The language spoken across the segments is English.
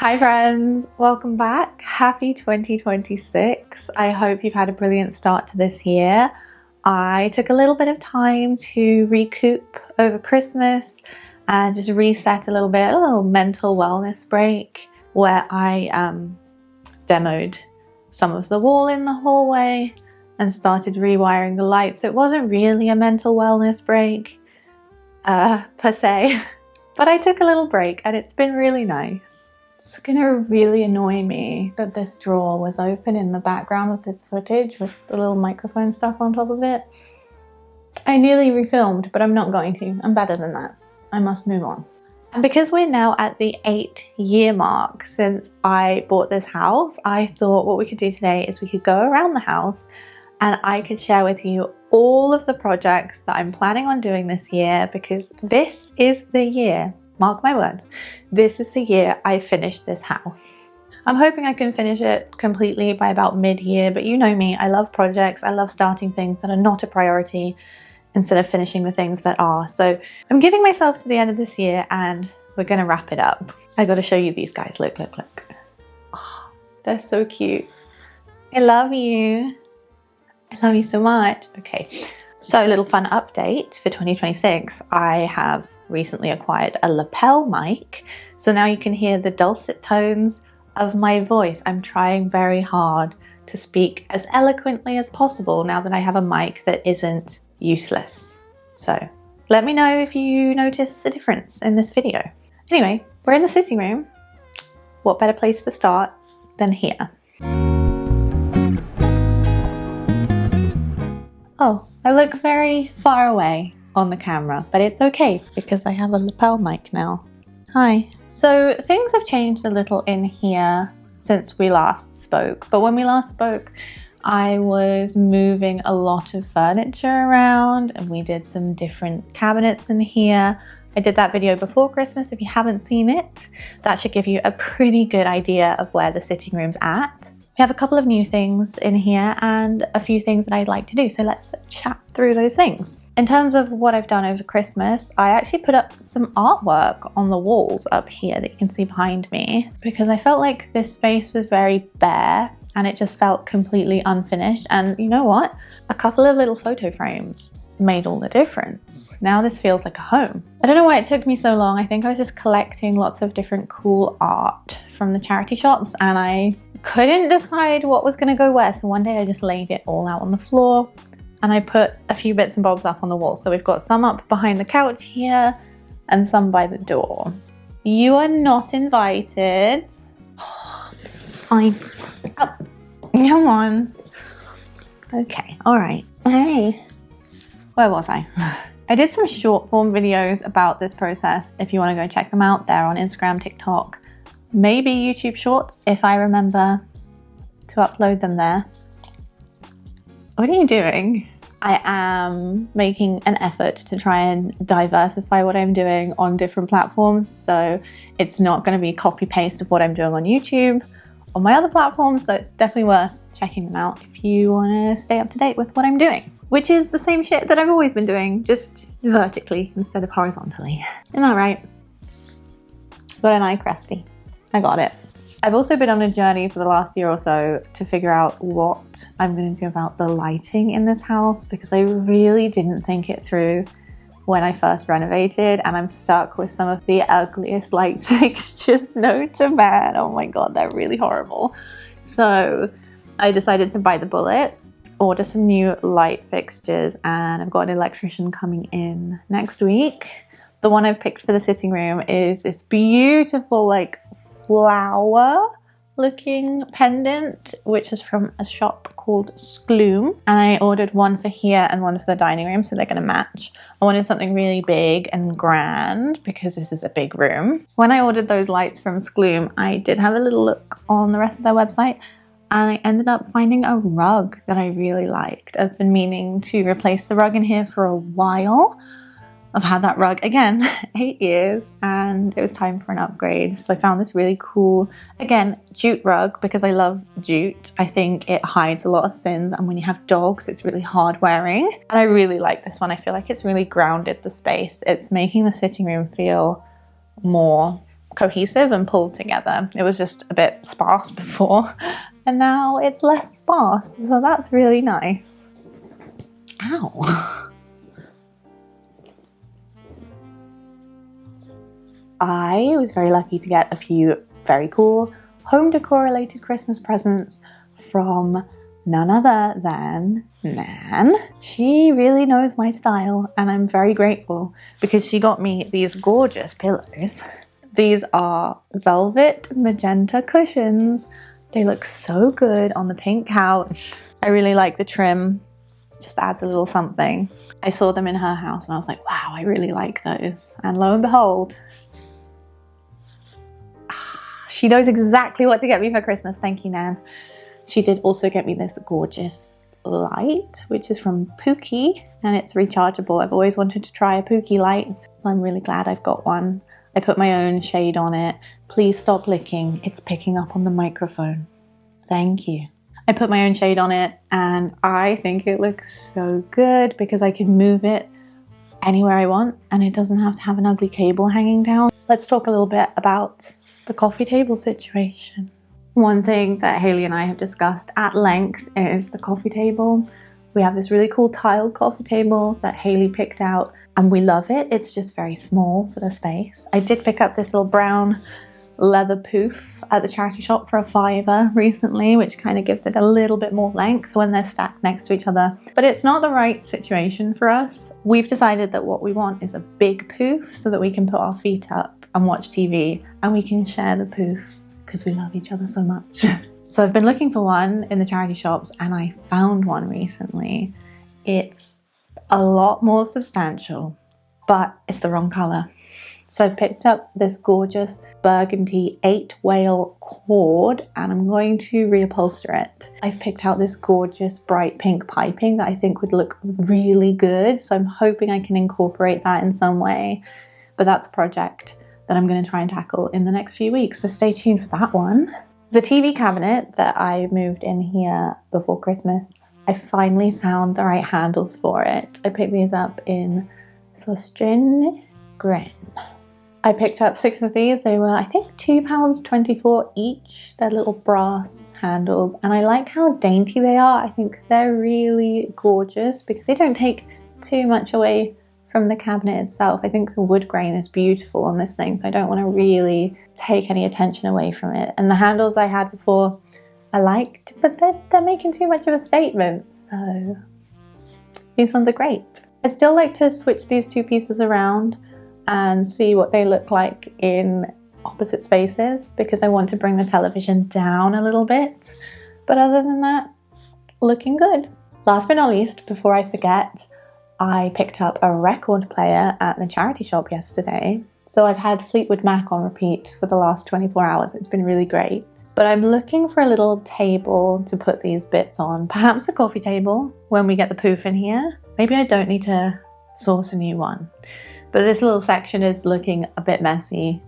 Hi friends, welcome back. Happy 2026. I hope you've had a brilliant start to this year. I took a little bit of time to recoup over Christmas and just reset a little mental wellness break where I demoed some of the wall in the hallway and started rewiring the lights. So it wasn't really a mental wellness break per se, but I took a little break and it's been really nice. It's gonna really annoy me that this drawer was open in the background of this footage with the little microphone stuff on top of it. I nearly refilmed, but I'm not going to. I'm better than that. I must move on. And because we're now at the 8-year mark since I bought this house, I thought what we could do today is we could go around the house and I could share with you all of the projects that I'm planning on doing this year, because this is the year. Mark my words, this is the year I finish this house. I'm hoping I can finish it completely by about mid-year, but you know me, I love projects. I love starting things that are not a priority instead of finishing the things that are. So I'm giving myself to the end of this year and we're gonna wrap it up. I gotta show you these guys, look. Oh, they're so cute. I love you. I love you so much. Okay, so a little fun update for 2026. I have recently acquired a lapel mic, so now you can hear the dulcet tones of my voice. I'm trying very hard to speak as eloquently as possible now that I have a mic that isn't useless. So let me know if you notice a difference in this video. Anyway, we're in the sitting room. What better place to start than here? Oh, I look very far away on the camera, but it's okay because I have a lapel mic now. Hi. So things have changed a little in here since we last spoke, but when we last spoke, I was moving a lot of furniture around and we did some different cabinets in here. I did that video before Christmas. If you haven't seen it, that should give you a pretty good idea of where the sitting room's at. We have a couple of new things in here and a few things that I'd like to do, so let's chat through those things. In terms of what I've done over Christmas, I actually put up some artwork on the walls up here that you can see behind me, because I felt like this space was very bare and it just felt completely unfinished. And you know what? A couple of little photo frames made all the difference. Now this feels like a home. I don't know why it took me so long. I think I was just collecting lots of different cool art from the charity shops and I couldn't decide what was going to go where. So one day I just laid it all out on the floor and I put a few bits and bobs up on the wall. So we've got some up behind the couch here and some by the door. You are not invited. Fine. Up. Come on. Okay. All right. Hey. Where was I? I did some short form videos about this process. If you want to go check them out, they're on Instagram, TikTok, maybe YouTube Shorts if I remember to upload them there. What are you doing? I am making an effort to try and diversify what I'm doing on different platforms. So it's not going to be copy paste of what I'm doing on YouTube on my other platforms. So it's definitely worth checking them out if you want to stay up to date with what I'm doing. Which is the same shit that I've always been doing, just vertically instead of horizontally. Isn't that right? Got an eye crusty. I got it. I've also been on a journey for the last year or so to figure out what I'm going to do about the lighting in this house, because I really didn't think it through when I first renovated, and I'm stuck with some of the ugliest light fixtures known to man. Oh my god, they're really horrible. So I decided to bite the bullet, order some new light fixtures, and I've got an electrician coming in next week. The one I've picked for the sitting room is this beautiful like flower looking pendant, which is from a shop called Skloom, and I ordered one for here and one for the dining room, so they're going to match. I wanted something really big and grand because this is a big room. When I ordered those lights from Skloom, I did have a little look on the rest of their website and I ended up finding a rug that I really liked. I've been meaning to replace the rug in here for a while. I've had that rug, again, 8 years, and it was time for an upgrade. So I found this really cool, again, jute rug, because I love jute. I think it hides a lot of sins, and when you have dogs, it's really hard wearing. And I really like this one. I feel like it's really grounded the space. It's making the sitting room feel more cohesive and pulled together. It was just a bit sparse before, and now it's less sparse, so that's really nice. Ow. I was very lucky to get a few very cool home decor related Christmas presents from none other than Nan. She really knows my style, and I'm very grateful because she got me these gorgeous pillows. These are velvet magenta cushions. They look so good on the pink couch. I really like the trim. Just adds a little something. I saw them in her house and I was like, wow, I really like those. And lo and behold, she knows exactly what to get me for Christmas. Thank you, Nan. She did also get me this gorgeous light, which is from Pookie, and it's rechargeable. I've always wanted to try a Pookie light, so I'm really glad I've got one. I put my own shade on it. Please stop licking. It's picking up on the microphone. Thank you. I put my own shade on it, and I think it looks so good because I can move it anywhere I want, and it doesn't have to have an ugly cable hanging down. Let's talk a little bit about the coffee table situation. One thing that Hayley and I have discussed at length is the coffee table. We have this really cool tiled coffee table that Hayley picked out, and we love it. It's just very small for the space. I did pick up this little brown leather poof at the charity shop for $5 recently, which kind of gives it a little bit more length when they're stacked next to each other. But it's not the right situation for us. We've decided that what we want is a big poof so that we can put our feet up and watch TV, and we can share the poof because we love each other so much. So I've been looking for one in the charity shops, and I found one recently. It's a lot more substantial, but it's the wrong color. So I've picked up this gorgeous burgundy 8-whale cord, and I'm going to reupholster it. I've picked out this gorgeous bright pink piping that I think would look really good, so I'm hoping I can incorporate that in some way. But that's a project that I'm going to try and tackle in the next few weeks, so stay tuned for that one. The TV cabinet that I moved in here before Christmas, I finally found the right handles for it. I picked these up in Sostrin Green. I picked up 6 of these. They were, I think, £2.24 each. They're little brass handles, and I like how dainty they are. I think they're really gorgeous because they don't take too much away from the cabinet itself. I think the wood grain is beautiful on this thing, so I don't want to really take any attention away from it. And the handles I had before I liked, but they're making too much of a statement, so these ones are great. I still like to switch these two pieces around and see what they look like in opposite spaces because I want to bring the television down a little bit. But other than that, looking good. Last but not least, before I forget, I picked up a record player at the charity shop yesterday. So I've had Fleetwood Mac on repeat for the last 24 hours. It's been really great. But I'm looking for a little table to put these bits on. Perhaps a coffee table when we get the poof in here. Maybe I don't need to source a new one. But this little section is looking a bit messy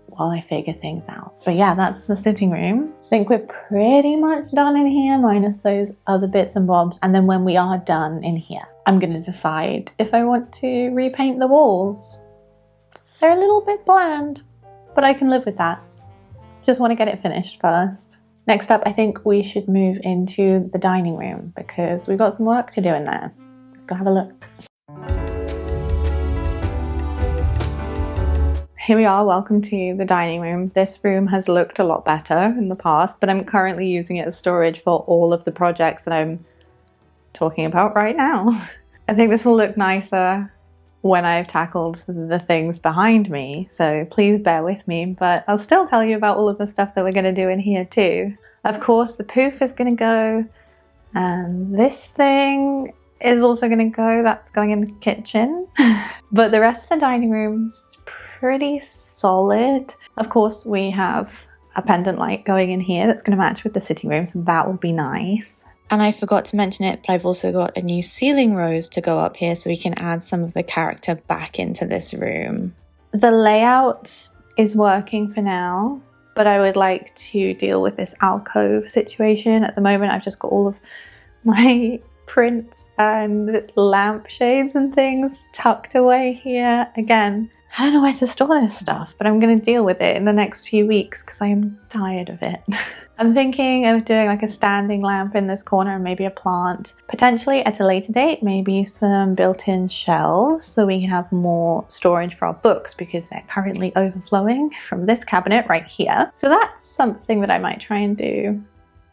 while I figure things out. But yeah, that's the sitting room. I think we're pretty much done in here, minus those other bits and bobs. And then when we are done in here, I'm going to decide if I want to repaint the walls. They're a little bit bland, but I can live with that. Just want to get it finished first. Next up, I think we should move into the dining room because we've got some work to do in there. Let's go have a look. Here we are, welcome to the dining room. This room has looked a lot better in the past, but I'm currently using it as storage for all of the projects that I'm talking about right now. I think this will look nicer when I've tackled the things behind me, so please bear with me, but I'll still tell you about all of the stuff that we're going to do in here too. Of course, the poof is going to go, and this thing is also going to go. That's going in the kitchen. But the rest of the dining room's pretty solid. Of course, we have a pendant light going in here that's going to match with the sitting room, so that will be nice. And I forgot to mention it, but I've also got a new ceiling rose to go up here so we can add some of the character back into this room. The layout is working for now, but I would like to deal with this alcove situation. At the moment, I've just got all of my prints and lampshades and things tucked away here. Again, I don't know where to store this stuff, but I'm going to deal with it in the next few weeks because I am tired of it. I'm thinking of doing like a standing lamp in this corner and maybe a plant. Potentially at a later date, maybe some built-in shelves so we can have more storage for our books because they're currently overflowing from this cabinet right here. So that's something that I might try and do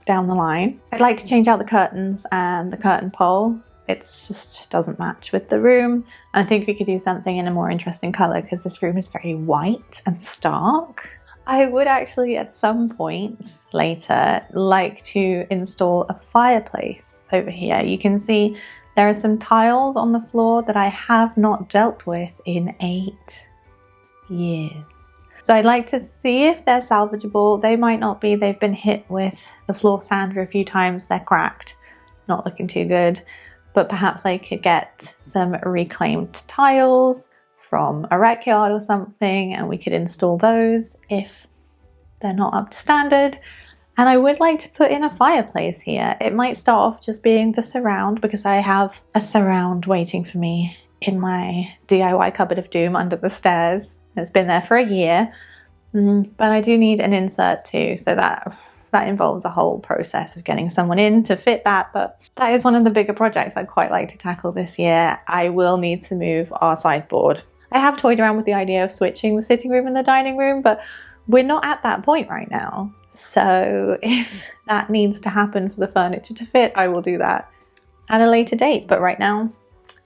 down the line. I'd like to change out the curtains and the curtain pole. It just doesn't match with the room. And I think we could do something in a more interesting color because this room is very white and stark. I would actually at some point later like to install a fireplace over here. You can see there are some tiles on the floor that I have not dealt with in 8 years. So I'd like to see if they're salvageable. They might not be. They've been hit with the floor sander a few times. They're cracked, not looking too good. But perhaps I could get some reclaimed tiles from a rec yard or something and we could install those if they're not up to standard. And I would like to put in a fireplace here. It might start off just being the surround because I have a surround waiting for me in my DIY cupboard of doom under the stairs. It's been there for a year, but I do need an insert too, so that involves a whole process of getting someone in to fit that, but that is one of the bigger projects I'd quite like to tackle this year. I will need to move our sideboard. I have toyed around with the idea of switching the sitting room and the dining room, but we're not at that point right now. So if that needs to happen for the furniture to fit, I will do that at a later date. But right now,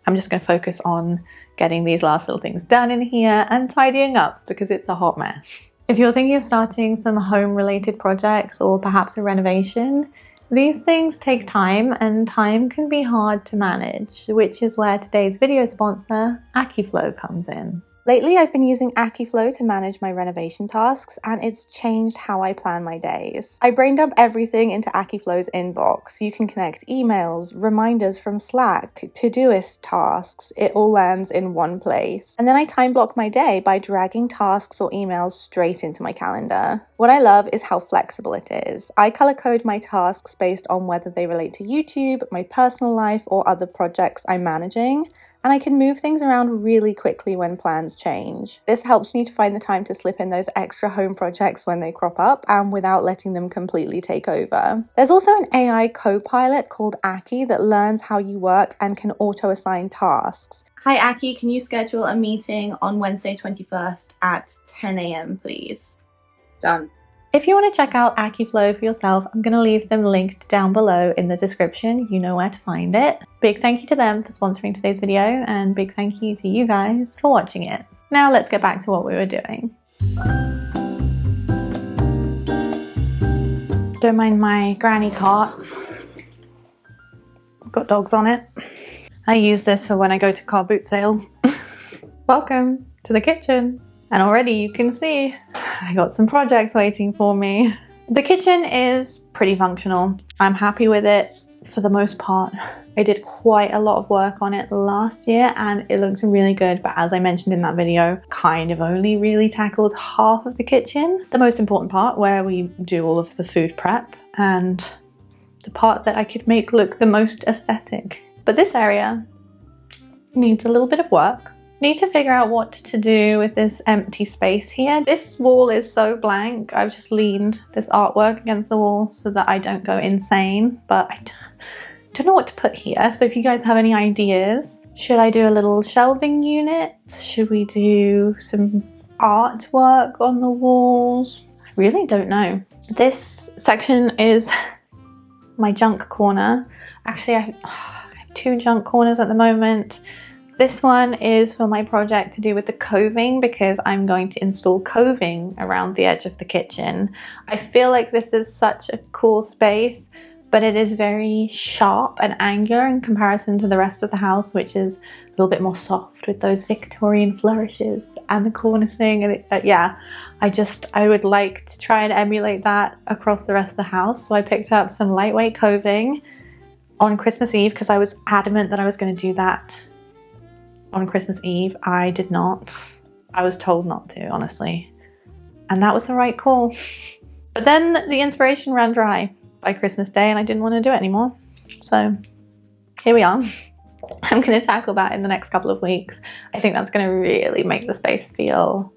I'm just going to focus on getting these last little things done in here and tidying up because it's a hot mess. If you're thinking of starting some home-related projects or perhaps a renovation, these things take time and time can be hard to manage, which is where today's video sponsor, AccuFlow, comes in. Lately, I've been using AccuFlow to manage my renovation tasks, and it's changed how I plan my days. I brain dump everything into AccuFlow's inbox. You can connect emails, reminders from Slack, Todoist tasks. It all lands in one place. And then I time block my day by dragging tasks or emails straight into my calendar. What I love is how flexible it is. I color code my tasks based on whether they relate to YouTube, my personal life, or other projects I'm managing. And I can move things around really quickly when plans change. This helps me to find the time to slip in those extra home projects when they crop up and without letting them completely take over. There's also an AI co-pilot called Aki that learns how you work and can auto-assign tasks. Hi Aki, can you schedule a meeting on Wednesday 21st at 10 a.m. please? Done. If you want to check out AccuFlow for yourself, I'm going to leave them linked down below in the description. You know where to find it. Big thank you to them for sponsoring today's video, and big thank you to you guys for watching it. Now let's get back to what we were doing. Don't mind my granny cart. It's got dogs on it. I use this for when I go to car boot sales. Welcome to the kitchen. And already you can see I got some projects waiting for me. The kitchen is pretty functional. I'm happy with it for the most part. I did quite a lot of work on it last year and it looks really good, but as I mentioned in that video, kind of only really tackled half of the kitchen. The most important part where we do all of the food prep and the part that I could make look the most aesthetic. But this area needs a little bit of work. Need to figure out what to do with this empty space here. This wall is so blank. I've just leaned this artwork against the wall so that I don't go insane, but I don't know what to put here. So if you guys have any ideas, should I do a little shelving unit? Should we do some artwork on the walls? I really don't know. This section is my junk corner. Actually, I have 2 junk corners at the moment. This one is for my project to do with the coving because I'm going to install coving around the edge of the kitchen. I feel like this is such a cool space, but it is very sharp and angular in comparison to the rest of the house, which is a little bit more soft with those Victorian flourishes and the cornicing. And yeah, I would like to try and emulate that across the rest of the house. So I picked up some lightweight coving on Christmas Eve because I was adamant that I was going to do that on Christmas Eve. I did not. I was told not to, honestly. And that was the right call. But then the inspiration ran dry by Christmas Day and I didn't want to do it anymore. So here we are. I'm going to tackle that in the next couple of weeks. I think that's going to really make the space feel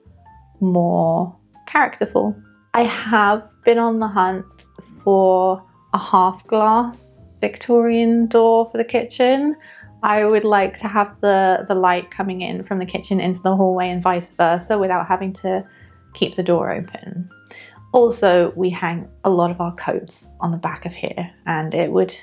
more characterful. I have been on the hunt for a half glass Victorian door for the kitchen. I would like to have the light coming in from the kitchen into the hallway and vice versa without having to keep the door open. Also, we hang a lot of our coats on the back of here, and it would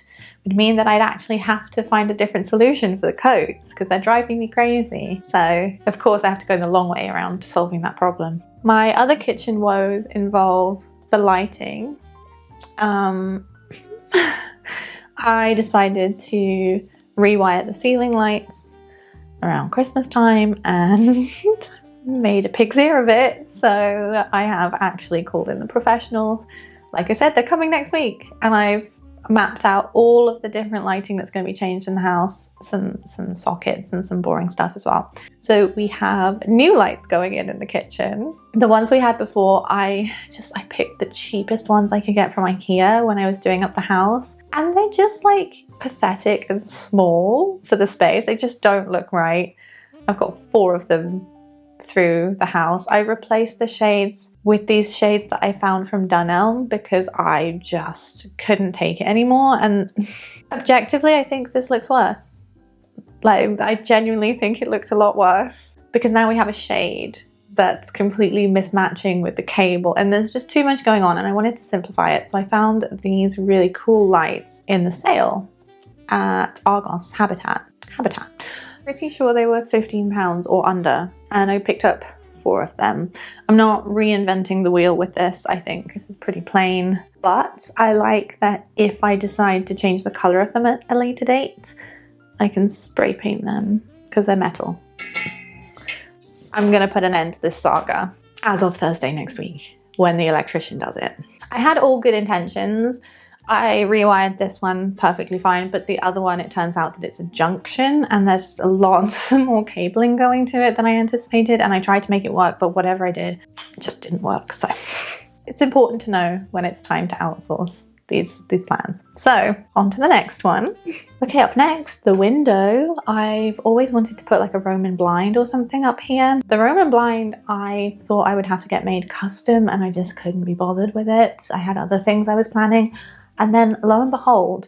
mean that I'd actually have to find a different solution for the coats because they're driving me crazy. So, of course, I have to go the long way around solving that problem. My other kitchen woes involve the lighting. I decided to rewire the ceiling lights around Christmas time and made a pig's ear of it. So I have actually called in the professionals. Like I said, they're coming next week, and I've mapped out all of the different lighting that's going to be changed in the house, some sockets and some boring stuff as well. So we have new lights going in the kitchen. The ones we had before, I picked the cheapest ones I could get from IKEA when I was doing up the house, and they're just like pathetic and small for the space. They just don't look right. I've got 4 of them through the house. I replaced the shades with these shades that I found from Dunelm because I just couldn't take it anymore, and objectively I think this looks worse. Like, I genuinely think it looked a lot worse because now we have a shade that's completely mismatching with the cable, and there's just too much going on, and I wanted to simplify it. So I found these really cool lights in the sale at Argos Habitat. Pretty sure they were £15 or under, and I picked up 4 of them. I'm not reinventing the wheel with this. I think this is pretty plain, but I like that if I decide to change the color of them at a later date, I can spray paint them because they're metal. I'm gonna put an end to this saga as of Thursday next week when the electrician does it. I had all good intentions. I rewired this one perfectly fine, but the other one, it turns out that it's a junction and there's just a lot more cabling going to it than I anticipated, and I tried to make it work, but whatever I did, it just didn't work. So it's important to know when it's time to outsource these plans. So on to the next one. Okay, up next, the window. I've always wanted to put like a Roman blind or something up here. The Roman blind, I thought I would have to get made custom, and I just couldn't be bothered with it. I had other things I was planning. And then lo and behold,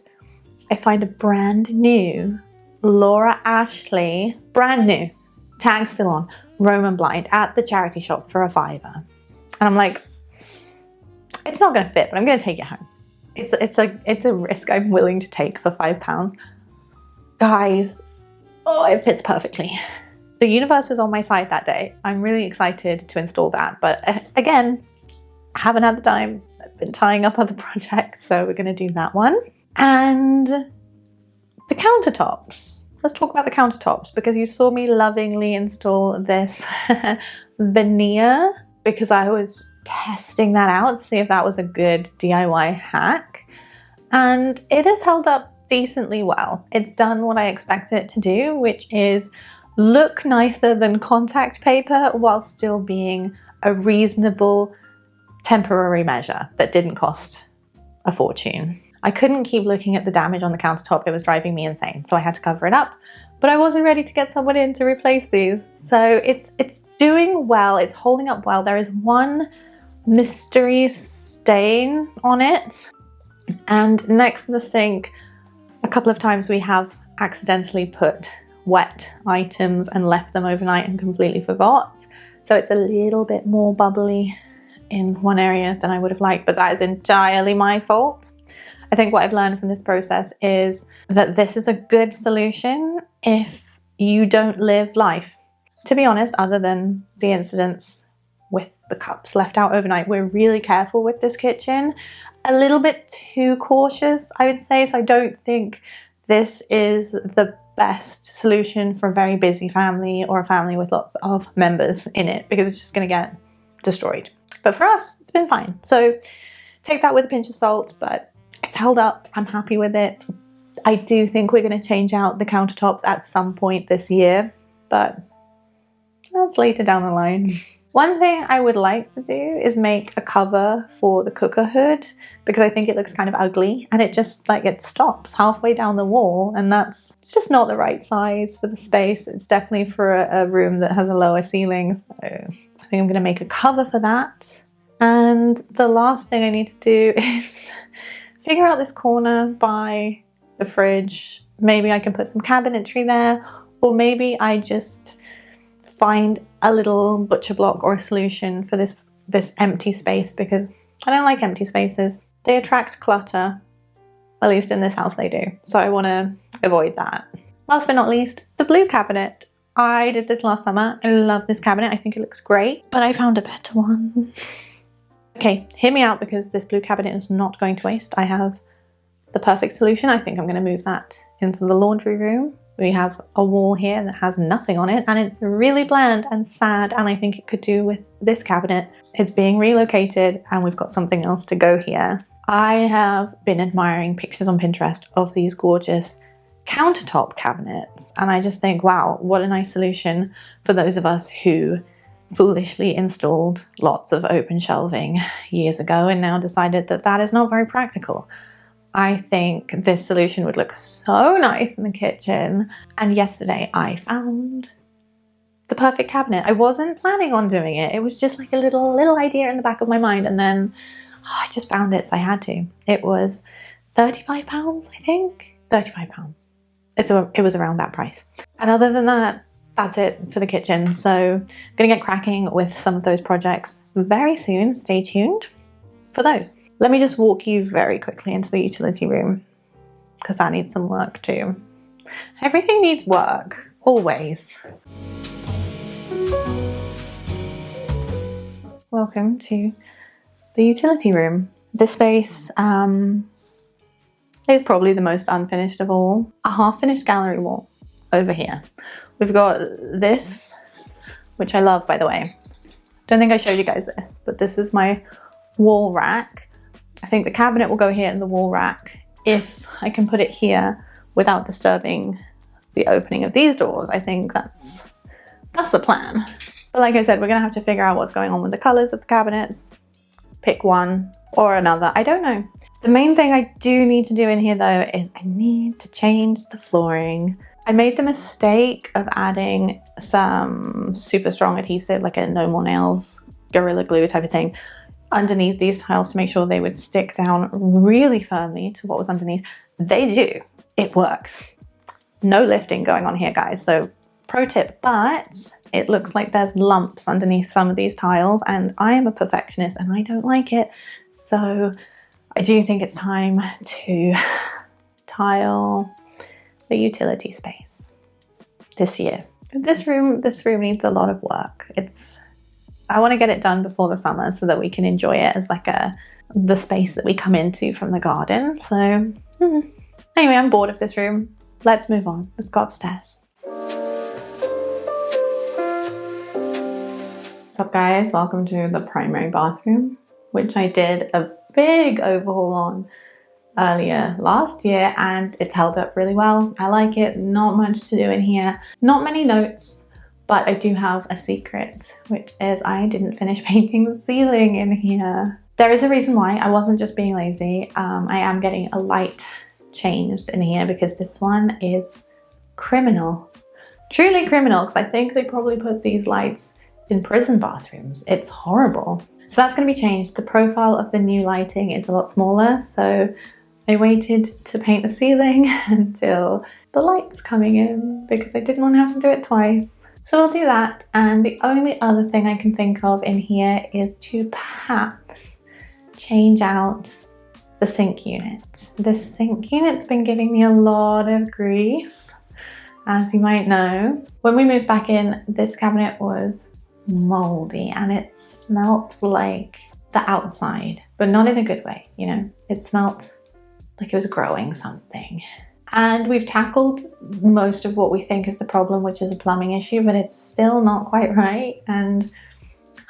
I find a brand new Laura Ashley, brand new, tag still on, Roman blind at the charity shop for £5. And I'm like, it's not gonna fit, but I'm gonna take it home. It's a risk I'm willing to take for £5. Guys, oh, it fits perfectly. The universe was on my side that day. I'm really excited to install that, but again, I haven't had the time. I've been tying up other projects, so we're going to do that one. And the countertops. Let's talk about the countertops, because you saw me lovingly install this veneer because I was testing that out to see if that was a good DIY hack. And it has held up decently well. It's done what I expected it to do, which is look nicer than contact paper while still being a reasonable temporary measure that didn't cost a fortune. I couldn't keep looking at the damage on the countertop. It was driving me insane, so I had to cover it up. But I wasn't ready to get someone in to replace these. So it's doing well, it's holding up well. There is one mystery stain on it. And next to the sink, a couple of times we have accidentally put wet items and left them overnight and completely forgot. So it's a little bit more bubbly in one area than I would have liked, but that is entirely my fault. I think what I've learned from this process is that this is a good solution if you don't live life. To be honest, other than the incidents with the cups left out overnight, we're really careful with this kitchen. A little bit too cautious, I would say, so I don't think this is the best solution for a very busy family or a family with lots of members in it, because it's just going to get destroyed. But for us, it's been fine. So take that with a pinch of salt, but it's held up. I'm happy with it. I do think we're going to change out the countertops at some point this year, but that's later down the line. One thing I would like to do is make a cover for the cooker hood, because I think it looks kind of ugly and it just like it stops halfway down the wall, and it's just not the right size for the space. It's definitely for a room that has a lower ceiling, so I think I'm going to make a cover for that. And the last thing I need to do is figure out this corner by the fridge. Maybe I can put some cabinetry there, or maybe I just find a little butcher block or a solution for this empty space, because I don't like empty spaces. They attract clutter, at least in this house they do. So I want to avoid that. Last but not least, the blue cabinet. I did this last summer. I love this cabinet. I think it looks great, but I found a better one. Okay, hear me out, because this blue cabinet is not going to waste. I have the perfect solution. I think I'm going to move that into the laundry room. We have a wall here that has nothing on it, and it's really bland and sad, and I think it could do with this cabinet. It's being relocated and we've got something else to go here. I have been admiring pictures on Pinterest of these gorgeous countertop cabinets, and I just think, wow, what a nice solution for those of us who foolishly installed lots of open shelving years ago and now decided that that is not very practical. I think this solution would look so nice in the kitchen. And yesterday I found the perfect cabinet. I wasn't planning on doing it. It was just like a little idea in the back of my mind, and then I just found it, so I had to. It was £35, I think. £35. It was around that price. And other than that, that's it for the kitchen. So I'm gonna get cracking with some of those projects very soon. Stay tuned for those. Let me just walk you very quickly into the utility room, because that needs some work too. Everything needs work, always. Welcome to the utility room. This space is probably the most unfinished of all. A half-finished gallery wall over here. We've got this, which I love, by the way. Don't think I showed you guys this, but this is my wall rack. I think the cabinet will go here in the wall rack if I can put it here without disturbing the opening of these doors. I think that's the plan. But like I said, we're gonna have to figure out what's going on with the colors of the cabinets. Pick one or another, I don't know. The main thing I do need to do in here though is I need to change the flooring. I made the mistake of adding some super strong adhesive, like a No More Nails Gorilla Glue type of thing, underneath these tiles to make sure they would stick down really firmly to what was underneath. They do. It works. No lifting going on here, guys. So pro tip, but it looks like there's lumps underneath some of these tiles, and I am a perfectionist and I don't like it. So I do think it's time to tile the utility space this year. This room needs a lot of work. I want to get it done before the summer so that we can enjoy it as like the space that we come into from the garden. So anyway, I'm bored of this room. Let's move on. Let's go upstairs. What's up, guys? Welcome to the primary bathroom, which I did a big overhaul on earlier last year, and it's held up really well. I like it. Not much to do in here. Not many notes. But I do have a secret, which is I didn't finish painting the ceiling in here. There is a reason why. I wasn't just being lazy. I am getting a light changed in here because this one is criminal. Truly criminal, because I think they probably put these lights in prison bathrooms. It's horrible. So that's going to be changed. The profile of the new lighting is a lot smaller, so I waited to paint the ceiling until the light's coming in because I didn't want to have to do it twice. So I'll do that, and the only other thing I can think of in here is to perhaps change out the sink unit. This sink unit's been giving me a lot of grief, as you might know. When we moved back in, this cabinet was moldy and it smelt like the outside, but not in a good way, you know? It smelt like it was growing something. And we've tackled most of what we think is the problem, which is a plumbing issue, but it's still not quite right, and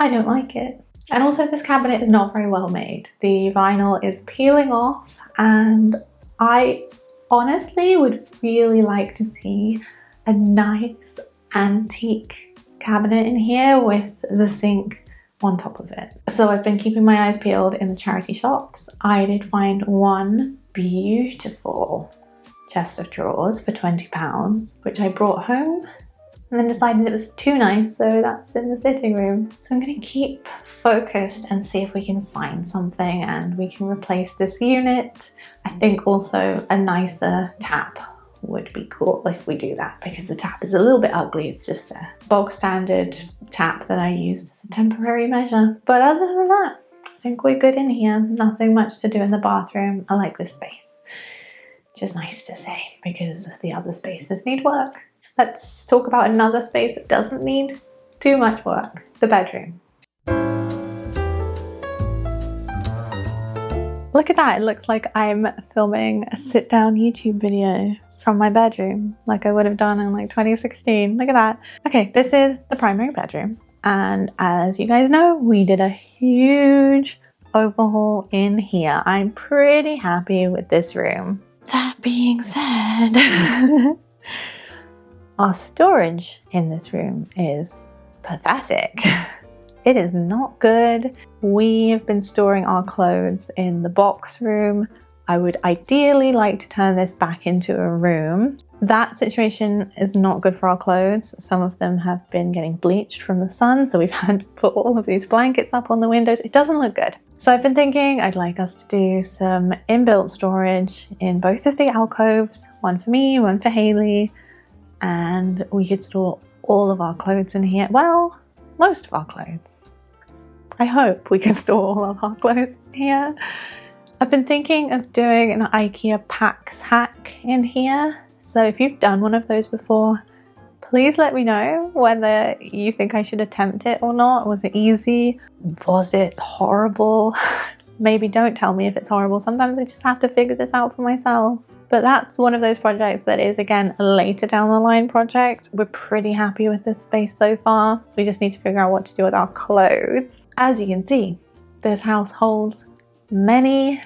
I don't like it. And also, this cabinet is not very well made. The vinyl is peeling off, and I honestly would really like to see a nice antique cabinet in here with the sink on top of it. So I've been keeping my eyes peeled in the charity shops. I did find one beautiful chest of drawers for £20, which I brought home and then decided it was too nice, so that's in the sitting room. So I'm gonna keep focused and see if we can find something and we can replace this unit. I think also a nicer tap would be cool if we do that, because the tap is a little bit ugly. It's just a bog standard tap that I used as a temporary measure. But other than that, I think we're good in here. Nothing much to do in the bathroom. I like this space, which is nice to say because the other spaces need work. Let's talk about another space that doesn't need too much work, the bedroom. Look at that, it looks like I'm filming a sit-down YouTube video from my bedroom, like I would have done in like 2016. Look at that. Okay, this is the primary bedroom. And as you guys know, we did a huge overhaul in here. I'm pretty happy with this room. That being said, our storage in this room is pathetic. It is not good. We have been storing our clothes in the box room. I would ideally like to turn this back into a room. That situation is not good for our clothes. Some of them have been getting bleached from the sun, so we've had to put all of these blankets up on the windows. It doesn't look good. So I've been thinking I'd like us to do some inbuilt storage in both of the alcoves, one for me, one for Hayley, and we could store all of our clothes in here. Well, most of our clothes. I hope we can store all of our clothes in here. I've been thinking of doing an IKEA packs hack in here. So if you've done one of those before, please let me know whether you think I should attempt it or not. Was it easy? Was it horrible? Maybe don't tell me if it's horrible. Sometimes I just have to figure this out for myself. But that's one of those projects that is, again, a later down the line project. We're pretty happy with this space so far. We just need to figure out what to do with our clothes. As you can see, this house holds many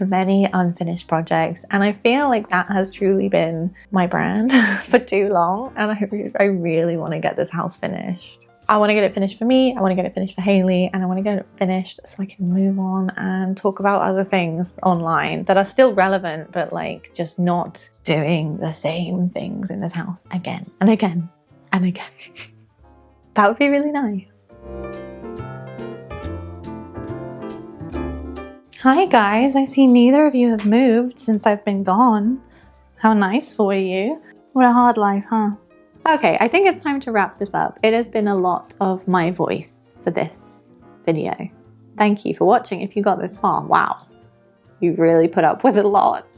unfinished projects, and I feel like that has truly been my brand for too long, and I really want to get this house finished. I want to get it finished for me, I want to get it finished for Hayley, and I want to get it finished so I can move on and talk about other things online that are still relevant, but like just not doing the same things in this house again and again and again. That would be really nice. Hi guys, I see neither of you have moved since I've been gone. How nice for you. What a hard life, huh? Okay, I think it's time to wrap this up. It has been a lot of my voice for this video. Thank you for watching if you got this far. Wow, you really put up with a lot.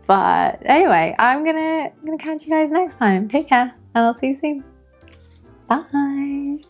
But anyway, I'm gonna catch you guys next time. Take care, and I'll see you soon. Bye.